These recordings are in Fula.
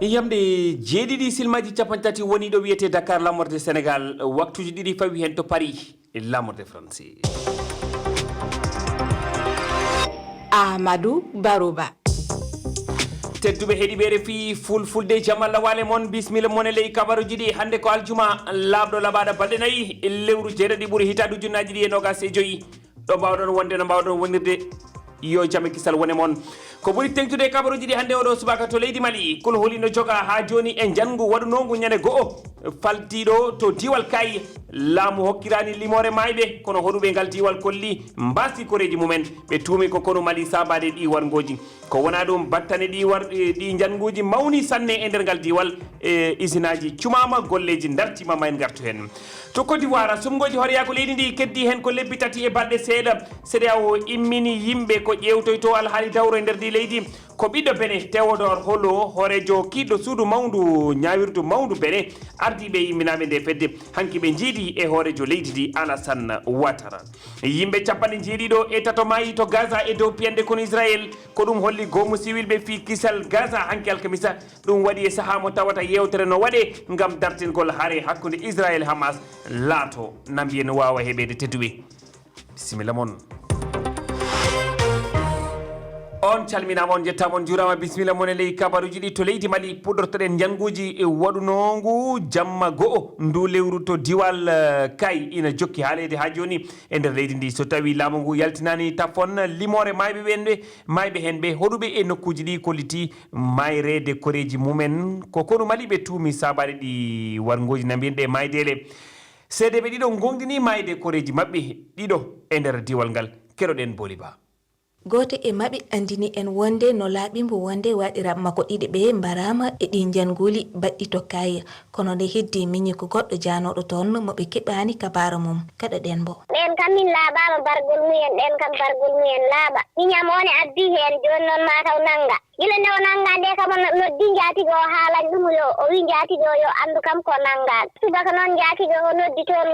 yamde jeeɗiɗi silmaji capantati woni ɗo wiyete Dakar lamorde Sénégal waktuji ɗiɗi fawi hen to Paris lamorde français. Ahmadou Barouba. tedduɓe heeɗiɓe RFI Fulfulde jamalla wale mon bisimilla mon e ley kabaruji ɗi hande ko aljuma laaɓɗo laɓaɗa balɗe nayyi lewru jeeɗiɗi ɓuuri hitade ujunnaji ɗi e nogas e joyyi ɗo mbawɗon wonde no mbawɗon wonirde yo jaame kisal wone mon ko ɓuri tengtude kabaruji ɗi hande oɗo subaka to leydi Mali kulhuli no joga ha joni e janggu waɗunogu ñande go'o faltiɗo to diwal Kayy laamu hokkirani limore mayɓe kono hoɗuɓe ngal diwal kolli mbasi koreji mumen ɓe tuumi ko kono Mali sabade ɗiwargoji ko wona ɗum battane ɗi janguji mawni sanne e nder ngal diwal usine aji cumama golleji dartima ma en gartu hen to Côte d'Ivoire sumgoji horeya ko leydi ndi keddi hen ko lebbi tati e balɗe seeɗa CEDEAO immini yimɓe ko ƴewtoyto alhaali dawro e nder ndi leydi ko ɓiɗɗo Bene Théodore Holo horejo kiɗɗo suudu mawdu ñawirdu mawdu Bene ardiɓe yimminaɓe nde fedde hanki ɓe jiiɗi e hoorejo leydi ndi Alassane Ouattara yimɓe capanɗe jeeɗiɗo e tato maayi to Gaza e dow piyande kono Israël ko ɗum holli goomu siwilɓe fi kisal Gaza hanki alkamisa ɗum waɗi e saaha mo tawata yewtere no waɗe ngam dartingol haare hakkude Israël Hamas laato nambiye no wawa heɓede tedduɓe bisimilla moon on calminama on jettama on juurama bisimilla moon e ley kabaruji ɗi to leydi Mali puɗɗortoɗen janguji e waɗunogu jamma go'o ndu lewru to diwal Kayy ina jokki haalede ha joni e nder leydi ndi so tawi laamu ngu yaltinani tafon limore mayɓe hen ɓe hoɗuɓe e nokkuji ɗi kolliti mayrede koreji mumen ko kono Mali ɓe tuumi sabade ɗi wargoji nambiyinɗe maydele seedeɓe ɗiɗo gonɗini mayde koreji mabɓe ɗiɗo e nder diwal ngal keɗoɗen Boli Ba. Goto e maɓɓe andini en wonde no laaɓimbo wonde waɗira makko ɗiɗi ɓe mbarama e ɗi janguli baɗɗi to Kayy kono nde heddi miñi ko goɗɗo janoɗo toon moɓe keɓani kabaru mum kaɗa ɗen bo ɓen kam min laaɓama bargol mumen ɗen kam bargol mumen laaɓa miñam one addi hen joni noon mataw nanga gila nde o nanga nde kam noddi jatigo o haalani ɗum o wi jatigo yo andu kam ko nangal subaka noon jatigo o noddi toon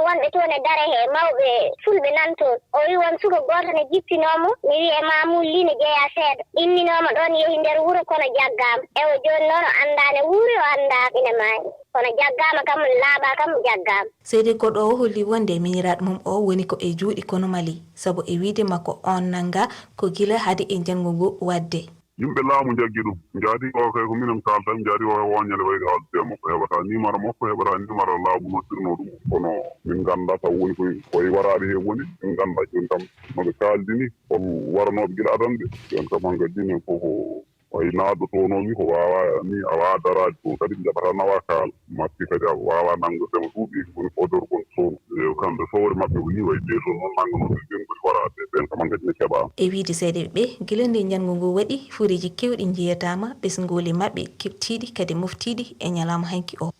wonɓe toon e dare he mawɓe fulɓe nan toon o wi won suka goto ne jippinomo mi wiye Mamoul Ly ne jeeya seeɗa imminoma ɗon yeehi nder wuuro kono jaggama ewo joni noon o andane wuuri o anda ine maayi kono jaggama kam laaɓa kam jaggama seydi goɗɗo o holli wonde miñiraɗo mum o woni ko e juuɗe kono Mali saabu e wiide makko on nanga ko gila haade e janggo ngu wadde yimɓe laamu jaggi ɗum jaadi o kay ko minen kaltan jaadi o woññale wayde haaldude makko heɓata numéro makko heɓata numéro laamu noddirno ɗum kono min ganda taw woni koye waraɓe he woni min ganda joni kam noɓe kaaldini kon waranoɓe gila adanɓe joni kam han gaddini koko way naado tonomi ko wawa ni a wawa darade toon kadi jaɓata nawa kaala matti kadi a wawa nangodema duuɓi woni kodor kon toon kamɓe fowre mabɓe ko ni way ɓeeto noon nangganoɓe ɓen goti warade ɓen kam han kadi ne keɓama e wiide seedeɓe ɓe gila nde janggo ngu waɗi fuuriji kewɗi jiyatama ɓesgoli mabɓe keftiɗi kadi moftiɗi e ñalama hanki o